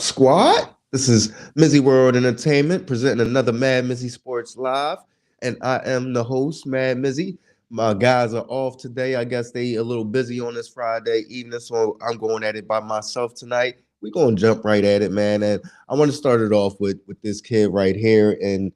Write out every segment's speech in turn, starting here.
squad? This is MizzyWorld Entertainment presenting another MadMizzy Sports Live, and I am the host, MadMizzy. My guys are off today. I guess they a little busy on this Friday evening, so I'm going at it by myself tonight. We're gonna jump right at it, man. And I want to start it off with this kid right here and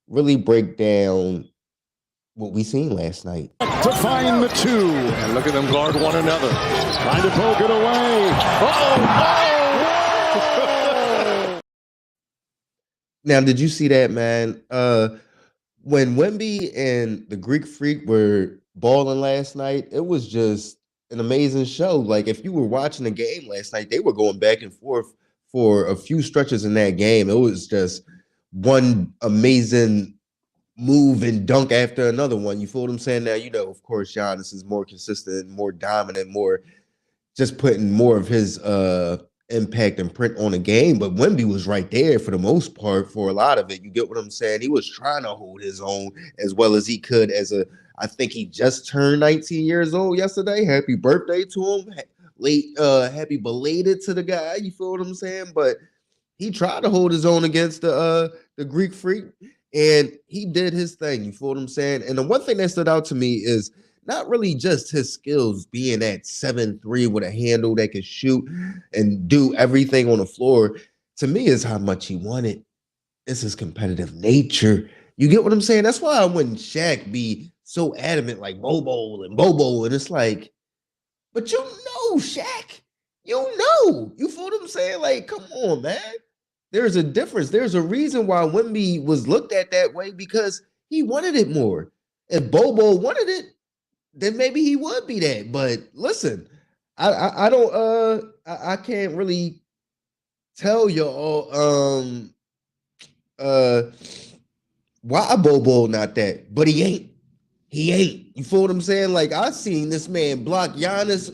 really break down what we seen last night. To find the two. And look at them guard one another. Trying to poke it away. Now, did you see that, man? When Wemby and the Greek Freak were balling last night, it was just an amazing show. Like, if you were watching the game last night, they were going back and forth for a few stretches in that game. It was just one amazing move and dunk after another one. You feel what I'm saying? Now, of course, Giannis is more consistent, more dominant, more just putting more of his impact and print on the game. But Wemby was right there for the most part for a lot of it. You get what I'm saying? He was trying to hold his own as well as he could I think he just turned 19 years old yesterday. Happy birthday to him. Happy belated to the guy. You feel what I'm saying? But he tried to hold his own against the Greek Freak, and he did his thing. You feel what I'm saying? And the one thing that stood out to me is not really just his skills being at 7'3" with a handle that can shoot and do everything on the floor. To me, is how much he wanted. It's his competitive nature. You get what I'm saying? That's why when Shaq be so adamant, like Bobo, and it's like, but Shaq, you feel what I'm saying? Like, come on, man. There's a difference. There's a reason why Wemby was looked at that way because he wanted it more. If Bobo wanted it, then maybe he would be that. But listen, I can't really tell y'all why Bobo not that, but he ain't. He ain't. You feel what I'm saying? Like, I seen this man block Giannis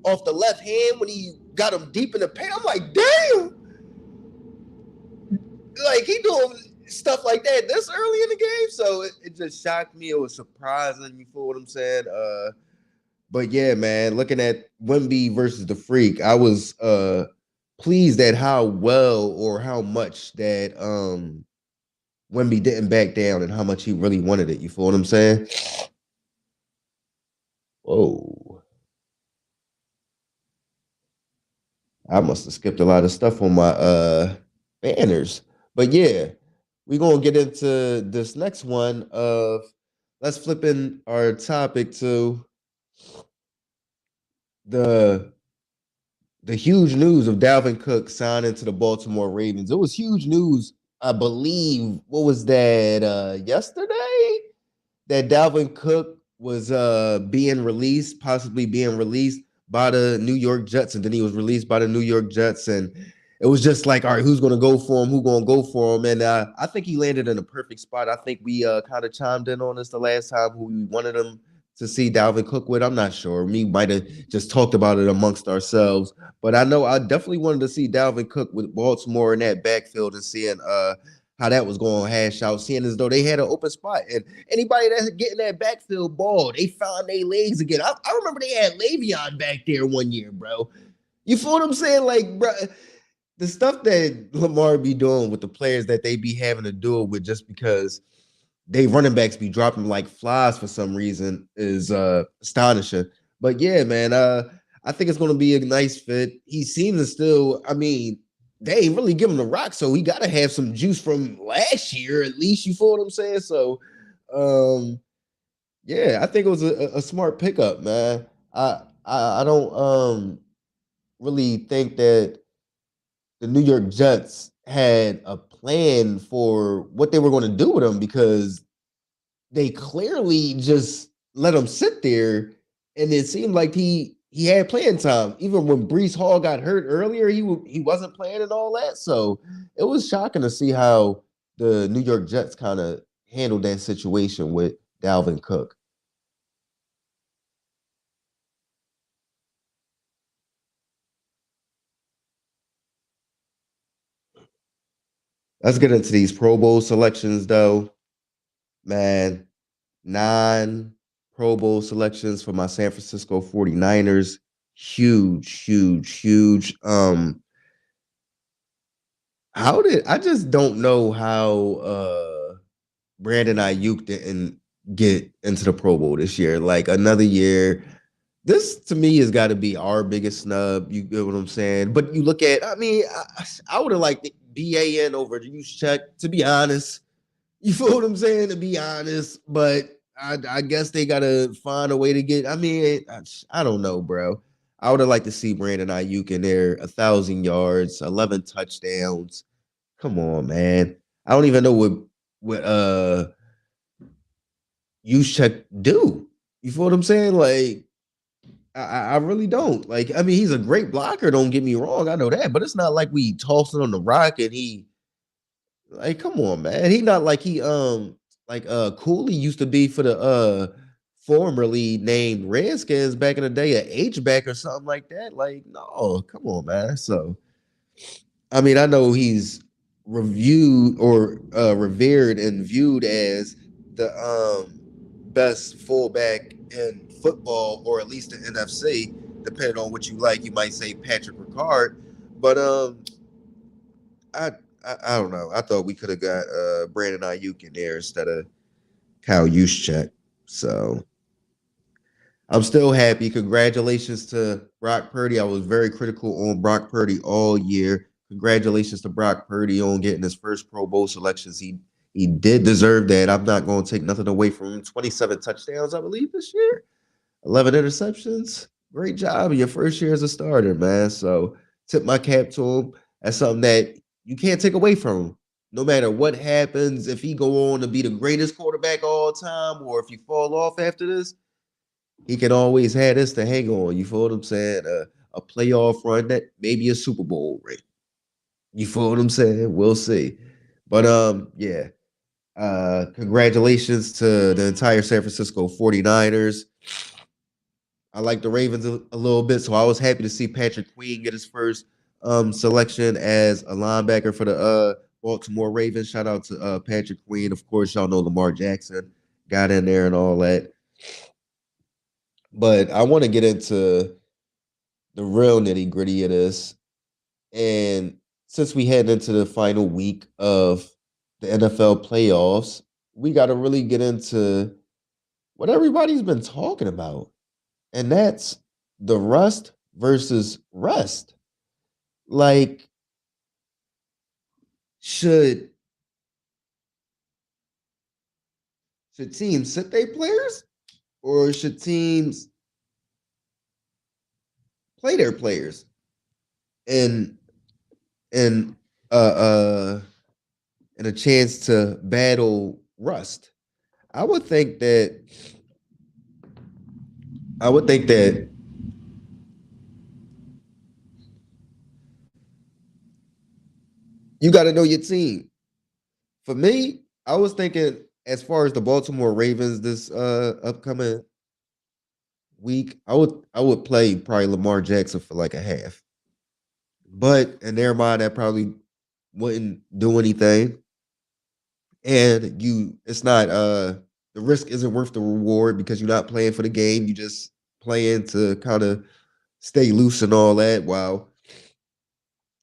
off the left hand when he got him deep in the paint. I'm like, damn. Like, he doing stuff like that this early in the game. So it just shocked me. It was surprising. You feel what I'm saying? But yeah, man, looking at Wemby versus the Freak, I was pleased at how well or how much that Wemby didn't back down and how much he really wanted it. You feel what I'm saying? Whoa. I must have skipped a lot of stuff on my banners. But yeah, we're going to get into this next one of, let's flip in our topic to the huge news of Delvin Cook signing to the Baltimore Ravens. It was huge news, I believe. What was that, yesterday? That Delvin Cook was possibly being released by the New York Jets, and then he was released by the New York Jets, and it was just like, all right, who's going to go for him? Who's going to go for him? And I think he landed in a perfect spot. I think we kind of chimed in on this the last time who we wanted him to see Dalvin Cook with. I'm not sure. We might have just talked about it amongst ourselves, but I know I definitely wanted to see Dalvin Cook with Baltimore in that backfield and seeing how that was going to hash out, seeing as though they had an open spot. And anybody that's getting that backfield ball, they found their legs again. I remember they had Le'Veon back there one year, bro. You feel what I'm saying? Like, bro, the stuff that Lamar be doing with the players that they be having to do it with just because they running backs be dropping like flies for some reason is astonishing. But yeah, man, I think it's going to be a nice fit. He seems to still, I mean, they ain't really giving him the rock, so he got to have some juice from last year at least. You feel what I'm saying? So, yeah, I think it was a smart pickup, man. I don't really think that the New York Jets had a plan for what they were going to do with him because they clearly just let him sit there, and it seemed like he had playing time. Even when Breece Hall got hurt earlier, he wasn't playing and all that. So it was shocking to see how the New York Jets kind of handled that situation with Dalvin Cook. Let's get into these Pro Bowl selections, though. Man, 9 Pro Bowl selections for my San Francisco 49ers. Huge, huge, huge. How did I just don't know how Brandon Ayuk didn't get into the Pro Bowl this year. Like another year. This to me has got to be our biggest snub. You get what I'm saying? But you look at, I mean, I would have liked the BAN over the use check, to be honest. You feel what I'm saying? To be honest, but I guess they gotta find a way to get. I mean, I don't know, bro. I would have liked to see Brandon Ayuk in there, 1,000 yards, 11 touchdowns. Come on, man. I don't even know what use check do. You feel what I'm saying? Like I really don't. Like, I mean, he's a great blocker, don't get me wrong. I know that, but it's not like we tossing on the rock and he like, come on, man. He not like he like Cooley used to be for the formerly named Redskins back in the day, a H back or something like that. Like, no, come on, man. So I mean, I know he's reviewed or revered and viewed as the best fullback in football, or at least the NFC, depending on what you like. You might say Patrick Ricard, but I, I don't know. I thought we could have got Brandon Ayuk in there instead of Kyle Juszczyk. So I'm still happy. Congratulations to Brock Purdy. I was very critical on Brock Purdy all year. Congratulations to Brock Purdy on getting his first Pro Bowl selections. He did deserve that. I'm not going to take nothing away from him. 27 touchdowns, I believe, this year. 11 interceptions. Great job in your first year as a starter, man. So tip my cap to him. That's something that you can't take away from him. No matter what happens, if he go on to be the greatest quarterback of all time, or if you fall off after this, he can always have this to hang on. You feel what I'm saying? A playoff run, that maybe a Super Bowl ring. You feel what I'm saying? We'll see. But yeah. Congratulations to the entire San Francisco 49ers. I like the Ravens a little bit, so I was happy to see Patrick Queen get his first selection as a linebacker for the Baltimore Ravens. Shout out to Patrick Queen. Of course, y'all know Lamar Jackson got in there and all that. But I want to get into the real nitty gritty of this. And since we head into the final week of the NFL playoffs, we got to really get into what everybody's been talking about. And that's the rust versus rust. Like, should teams sit their players, or should teams play their players and and uh uh and a chance to battle rust? I would think that I would think that you got to know your team. For me, I was thinking as far as the Baltimore Ravens this upcoming week, I would play probably Lamar Jackson for like a half. But in their mind, that probably wouldn't do anything. And it's not the risk isn't worth the reward because you're not playing for the game. You just playing to kind of stay loose and all that. While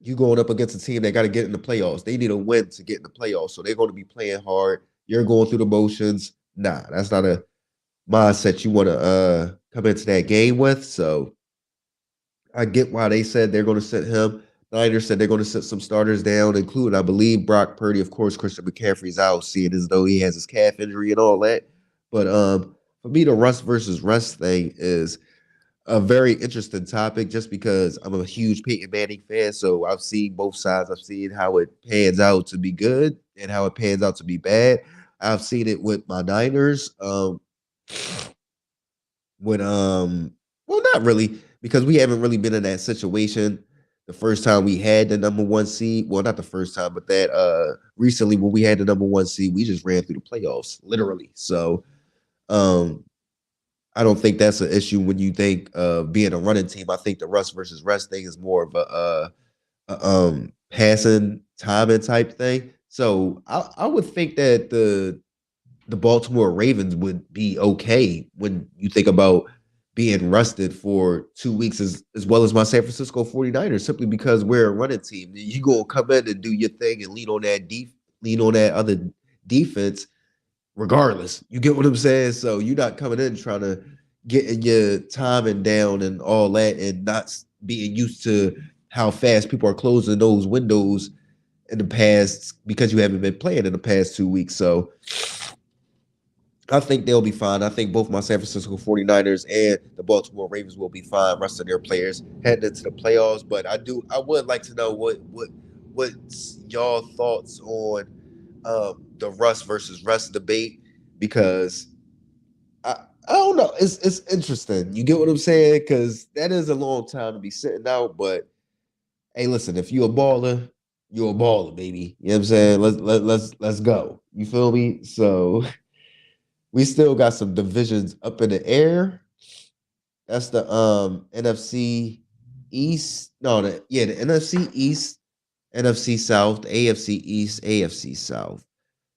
you going up against a team that got to get in the playoffs. They need a win to get in the playoffs. So they're going to be playing hard. You're going through the motions. Nah, that's not a mindset you want to come into that game with. So I get why they said they're going to sit him. Niners said they're going to sit some starters down, including, I believe, Brock Purdy. Of course, Christian McCaffrey's out, seeing as though he has his calf injury and all that. But for me, the rust versus rust thing is a very interesting topic just because I'm a huge Peyton Manning fan. So I've seen both sides. I've seen how it pans out to be good and how it pans out to be bad. I've seen it with my Niners. When well, not really, because we haven't really been in that situation. The first time we had the number one seed, well, not the first time, but that recently when we had the number one seed, we just ran through the playoffs, literally. So um I don't think that's an issue when you think of being a running team. I think the rust versus rest thing is more of a passing timing type thing. So I would think that the Baltimore Ravens would be okay when you think about being rested for 2 weeks as well as my San Francisco 49ers, simply because we're a running team. You gonna come in and do your thing and lean on that other defense regardless. You get what I'm saying? So you're not coming in trying to get in your timing down and all that and not being used to how fast people are closing those windows in the past because you haven't been playing in the past 2 weeks. So I think they'll be fine. I think both my San Francisco 49ers and the Baltimore Ravens will be fine, rest of their players heading into the playoffs. But I would like to know what's y'all thoughts on the Russ versus Russ debate, because I I don't know. It's interesting. You get what I'm saying? Because that is a long time to be sitting out. But hey, listen, if you're a baller, baby. You know what I'm saying? Let's go. You feel me? So we still got some divisions up in the air. That's the NFC East. No, the NFC East, NFC South, AFC East, AFC South.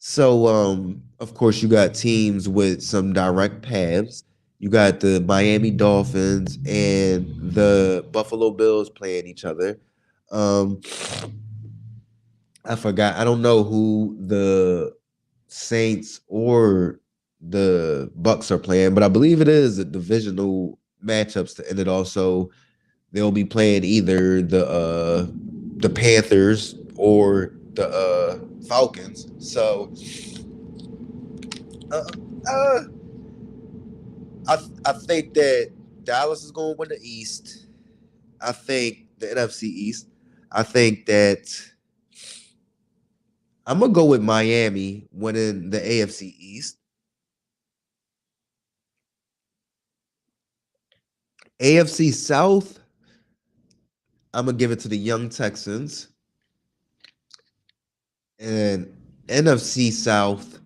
So of course you got teams with some direct paths. You got the Miami Dolphins and the Buffalo Bills playing each other. Um I forgot. I don't know who the Saints or the Bucks are playing, but I believe it is a divisional matchups to end it all. So they'll be playing either the Panthers or the Falcons. So uh, uh, I think that Dallas is going to win the East. I think the NFC East. I think that I'm gonna go with Miami winning the AFC East. AFC South, I'm gonna give it to the young Texans. And NFC South,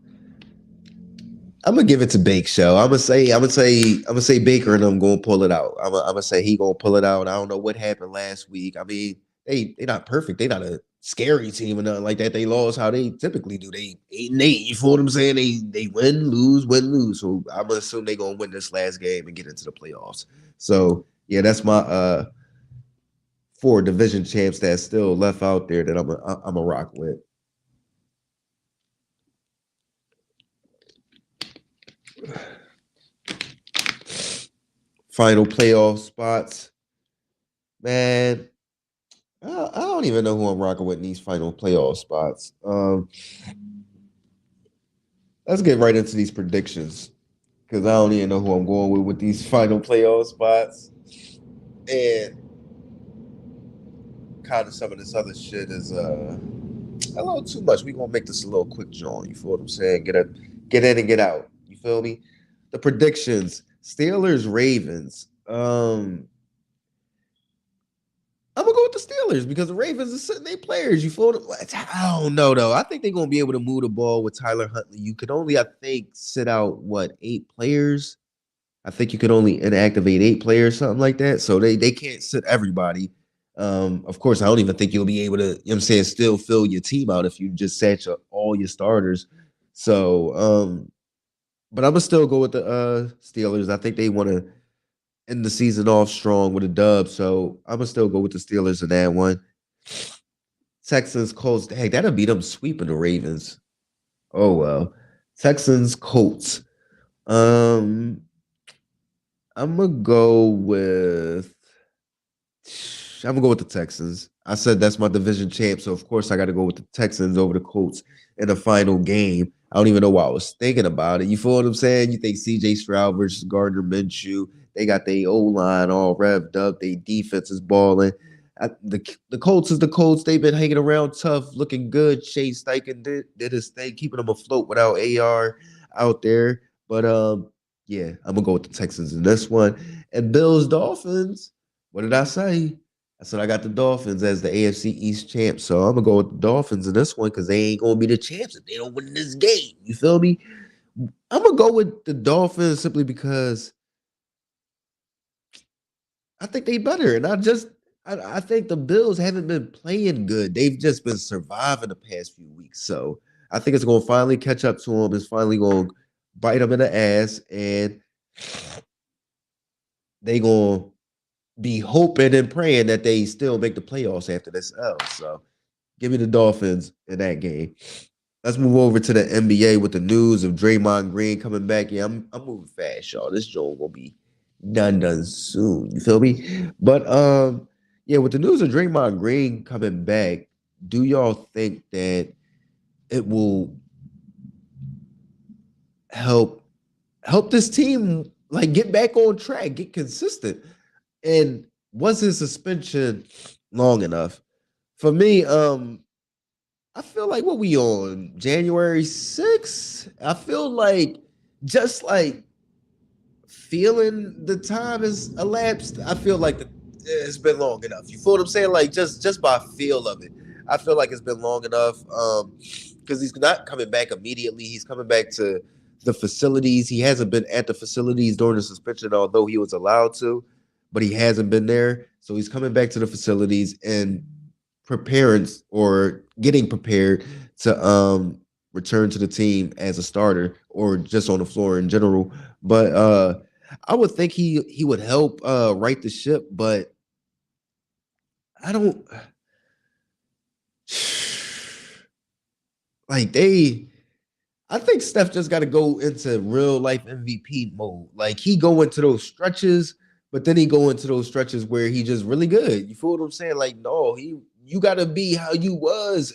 I'm gonna give it to Bake Show. I'm gonna say Baker and I'm gonna pull it out. I'm gonna say he gonna pull it out. I don't know what happened last week. I mean, they not perfect. They not a scary team or nothing like that. They lost how they typically do. They 8-8. You feel what I'm saying? They win, lose, win, lose. So I'm gonna assume they gonna win this last game and get into the playoffs. So yeah, that's my four division champs that's still left out there that I'm a rock with. Final playoff spots, man. I don't even know who I'm rocking with in these final playoff spots. Let's get right into these predictions because I don't even know who I'm going with these final playoff spots. And kind of some of this other shit is a little too much. We gonna make this a little quick, John. You feel what I'm saying? Get in and get out. You feel me? The predictions: Steelers, Ravens. I'm gonna go with the Steelers because the Ravens are sitting their players. You feel them? I don't know though. I think they're gonna be able to move the ball with Tyler Huntley. You could only, I think, sit out what 8 players. I think you could only inactivate 8 players, something like that. So they can't sit everybody. Of course, I don't even think you'll be able to, you know what I'm saying, still fill your team out if you just sat all your starters. So but I'm gonna still go with the Steelers. I think they want to end the season off strong with a dub. So I'm gonna still go with the Steelers in that one. Texans, Colts. Hey, that'll be them sweeping the Ravens. Oh well. Texans, Colts. Um, I'm gonna go with I'm gonna go with the Texans. I said that's my division champ, so of course I got to go with the Texans over the Colts in the final game. I don't even know why I was thinking about it. You feel what I'm saying? You think C.J. Stroud versus Gardner Minshew? They got their O line all revved up. Their defense is balling. The Colts is the Colts. They've been hanging around tough, looking good. Shea Steichen did his thing, keeping them afloat without AR out there. But yeah, I'm gonna go with the Texans in this one. And Bills Dolphins. What did I say? I said I got the Dolphins as the AFC East champs. So I'm gonna go with the Dolphins in this one because they ain't gonna be the champs if they don't win this game. You feel me? I'm gonna go with the Dolphins simply because I think they better. And I think the Bills haven't been playing good. They've just been surviving the past few weeks. So I think it's gonna finally catch up to them. It's finally gonna bite them in the ass. And they gonna be hoping and praying that they still make the playoffs after this L. So give me the Dolphins in that game. Let's move over to the NBA with the news of Draymond Green coming back. Yeah, I'm moving fast, y'all. This joint gonna be done soon. You feel me? But yeah, with the news of Draymond Green coming back, do y'all think that it will help this team like get back on track, get consistent? And was his suspension long enough? For me, I feel like what we on January 6th. I feel like just like feeling the time has elapsed. I feel like it's been long enough. You feel what I'm saying? Like just by feel of it, I feel like it's been long enough. Because he's not coming back immediately. He's coming back to the facilities. He hasn't been at the facilities during the suspension, although he was allowed to, but he hasn't been there. So he's coming back to the facilities and preparing or getting prepared to return to the team as a starter or just on the floor in general. But I would think he would help right the ship, but I don't like they I think Steph just got to go into real life MVP mode. Like he go into those stretches, but then he go into those stretches where he just really good. You feel what I'm saying? Like no, you got to be how you was.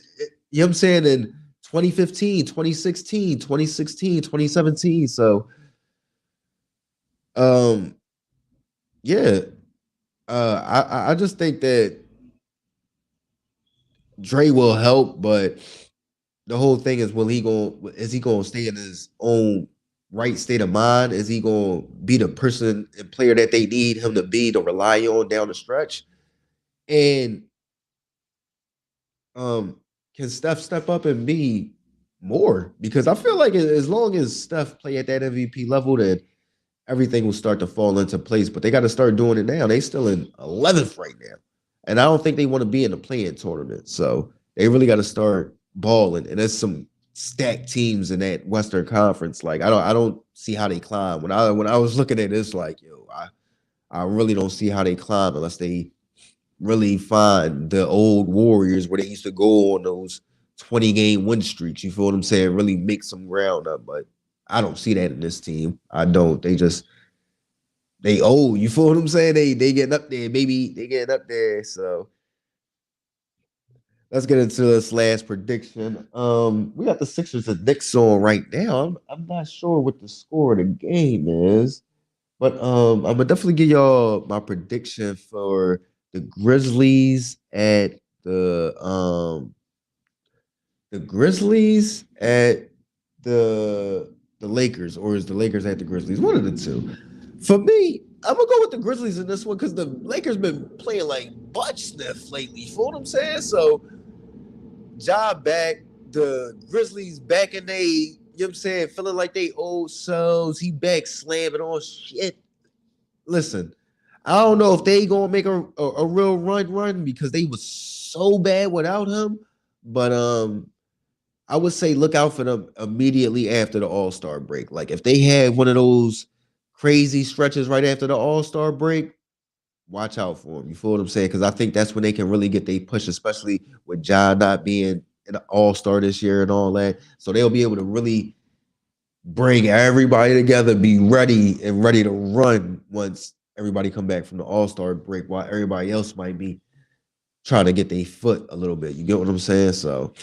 You know what I'm saying in 2015, 2016, 2016, 2017. So um yeah, I just think that Dre will help, but the whole thing is, is he gonna stay in his own right state of mind? Is he gonna be the person and player that they need him to be to rely on down the stretch? And um, can Steph step up and be more? Because I feel like as long as Steph play at that MVP level, then everything will start to fall into place. But they got to start doing it now. They still in 11th right now, and I don't think they want to be in the playing tournament. So they really got to start balling. And there's some stacked teams in that Western Conference. Like I don't see how they climb. When I was looking at this, like yo, I really don't see how they climb unless they really find the old Warriors where they used to go on those 20-game win streaks. You feel what I'm saying? Really make some ground up, but I don't see that in this team. I don't. They old. You feel what I'm saying? They getting up there, baby. They getting up there. So let's get into this last prediction. We got the Sixers and Knicks on right now. I'm not sure what the score of the game is, but I'm gonna definitely give y'all my prediction for the Grizzlies at the Grizzlies at the Lakers, or is the Lakers at the Grizzlies? One of the two. For me, I'm gonna go with the Grizzlies in this one because the Lakers been playing like butt sniff lately. You feel what I'm saying? So job back, the Grizzlies back in they, you know what I'm saying, feeling like they old selves. He back slamming on shit. Listen, I don't know if they gonna make a real run because they was so bad without him. But I would say look out for them immediately after the All Star break. Like if they had one of those crazy stretches right after the All Star break, watch out for them. You feel what I'm saying? Because I think that's when they can really get they push, especially with John not being an All Star this year and all that. So they'll be able to really bring everybody together, be ready and ready to run once everybody come back from the All Star break, while everybody else might be trying to get their foot a little bit. You get what I'm saying? So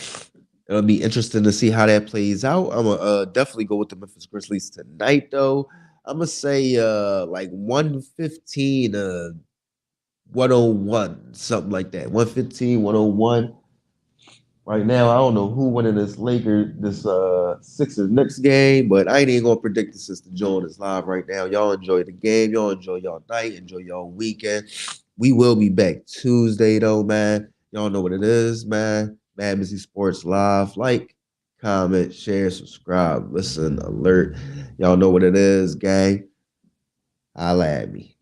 it'll be interesting to see how that plays out. I'm gonna definitely go with the Memphis Grizzlies tonight, though. I'm gonna say like 115 101, something like that. 115, 101. Right now, I don't know who winning this Sixers next game, but I ain't even gonna predict this since the joint is live right now. Y'all enjoy the game, y'all enjoy y'all night, enjoy y'all weekend. We will be back Tuesday though, man. Y'all know what it is, man. MadMizzy Sports Live. Like, comment, share, subscribe, listen, alert. Y'all know what it is, gang. Holla at me.